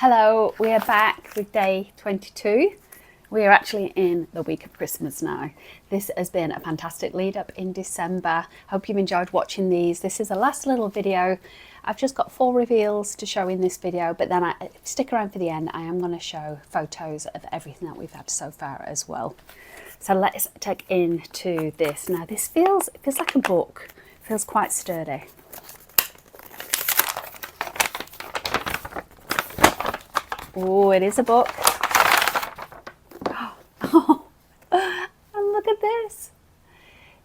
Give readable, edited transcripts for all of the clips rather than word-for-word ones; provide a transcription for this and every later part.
Hello, we are back with day 22. We are actually in the week of Christmas now. This has been a fantastic lead up in December. Hope you've enjoyed watching these. This is the last little video. I've just got 4 reveals to show in this video, but then stick around for the end. I am going to show photos of everything that we've had so far as well. So let's take into this. Now this feels like a book. It feels quite sturdy. Oh, it is a book. Oh, and look at this.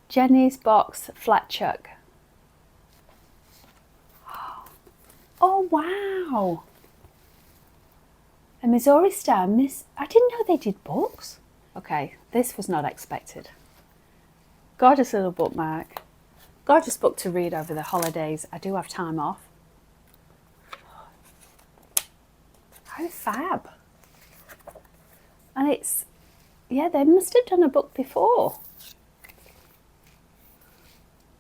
Jenny's Box Flat Chuck. Oh, wow. A Missouri Star. I didn't know they did books. Okay, this was not expected. Gorgeous little bookmark. Gorgeous book to read over the holidays. I do have time off. How fab. And it's, yeah, they must have done a book before.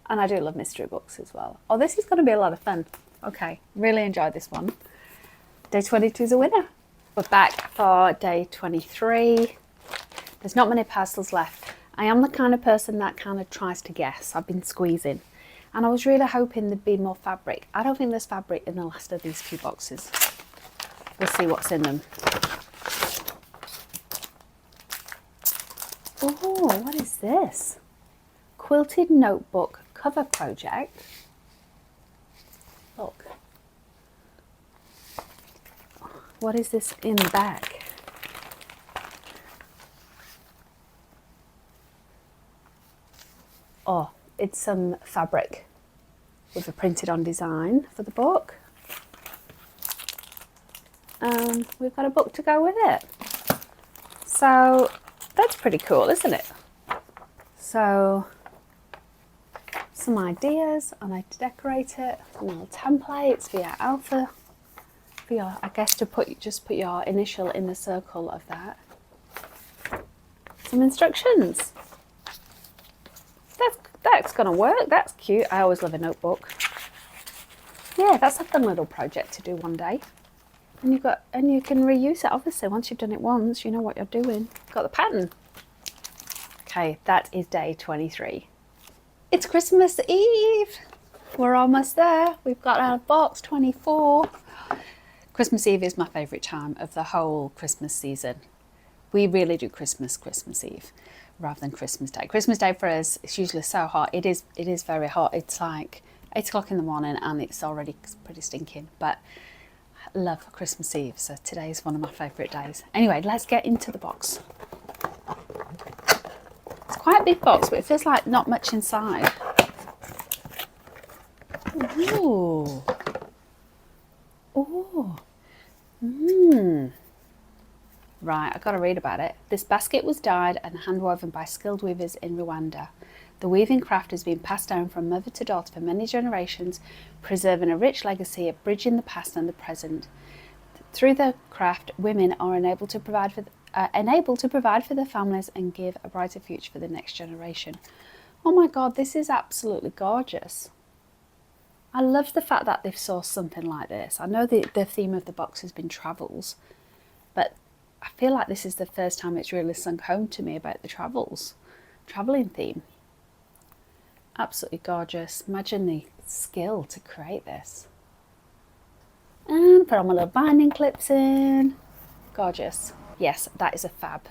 And I do love mystery books as well. Oh, this is going to be a lot of fun. Okay, really enjoyed this one. Day 22 is a winner. We're back for day 23. There's not many parcels left. I am the kind of person that kind of tries to guess. I've been squeezing. And I was really hoping there'd be more fabric. I don't think there's fabric in the last of these few boxes. We'll see what's in them. Oh, what is this? Quilted notebook cover project. Look. What is this in the back? Oh, it's some fabric with a printed on design for the book. We've got a book to go with it. So that's pretty cool, isn't it? So some ideas on how to decorate it, some little templates for your alpha, for your, I guess, to just put your initial in the circle of that. Some instructions. That's gonna work. That's cute. I always love a notebook. Yeah, that's a fun little project to do one day. And you can reuse it, obviously. Once you've done it once, you know what you're doing. Got the pattern. Okay, that is day 23. It's Christmas Eve. We're almost there. We've got our box 24. Christmas Eve is my favourite time of the whole Christmas season. We really do Christmas Eve rather than Christmas Day. Christmas Day for us, it's usually so hot. It is very hot. It's like 8 o'clock in the morning and it's already pretty stinking. But love Christmas Eve, so today is one of my favourite days. Anyway, let's get into the box. It's quite a big box, but it feels like not much inside. Ooh. Ooh. Right, I've got to read about it. This basket was dyed and hand-woven by skilled weavers in Rwanda. The weaving craft has been passed down from mother to daughter for many generations, preserving a rich legacy of bridging the past and the present. Through the craft, women are enabled to provide for their families and give a brighter future for the next generation. Oh my God, this is absolutely gorgeous. I love the fact that they've sourced something like this. I know the theme of the box has been travels, but I feel like this is the first time it's really sunk home to me about the travelling theme. Absolutely gorgeous. Imagine the skill to create this. And put all my little binding clips in. Gorgeous. Yes, that is a fab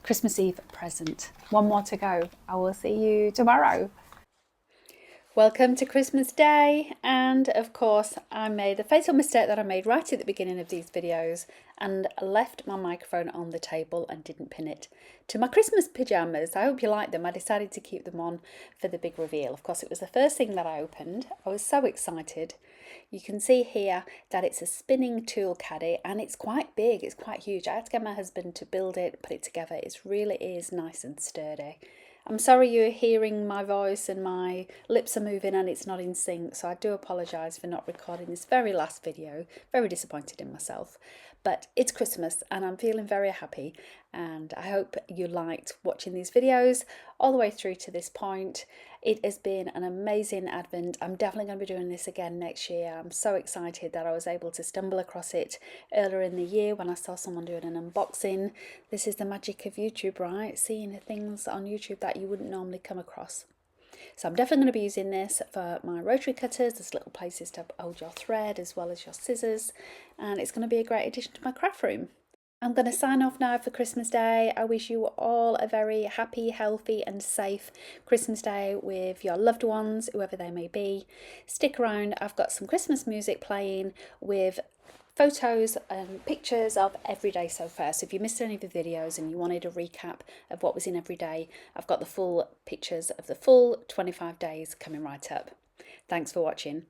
Christmas Eve present. One more to go. I will see you tomorrow. Welcome to Christmas Day, and of course I made the fatal mistake that I made right at the beginning of these videos and left my microphone on the table and didn't pin it to my Christmas pyjamas. I hope you like them. I decided to keep them on for the big reveal. Of course, it was the first thing that I opened. I was so excited. You can see here that it's a spinning tool caddy and it's quite big, it's quite huge. I had to get my husband to build it, put it together. It really is nice and sturdy. I'm sorry you're hearing my voice and my lips are moving and it's not in sync, so I do apologise for not recording this very last video. Very disappointed in myself. But it's Christmas and I'm feeling very happy, and I hope you liked watching these videos all the way through to this point. It has been an amazing Advent. I'm definitely going to be doing this again next year. I'm so excited that I was able to stumble across it earlier in the year when I saw someone doing an unboxing. This is the magic of YouTube, right? Seeing things on YouTube that you wouldn't normally come across. So I'm definitely going to be using this for my rotary cutters. There's little places to hold your thread as well as your scissors, and it's going to be a great addition to my craft room. I'm going to sign off now for Christmas Day. I wish you all a very happy, healthy and safe Christmas Day with your loved ones, whoever they may be. Stick around, I've got some Christmas music playing with photos and pictures of every day so far. So if you missed any of the videos and you wanted a recap of what was in every day, I've got the full pictures of the full 25 days coming right up. Thanks for watching.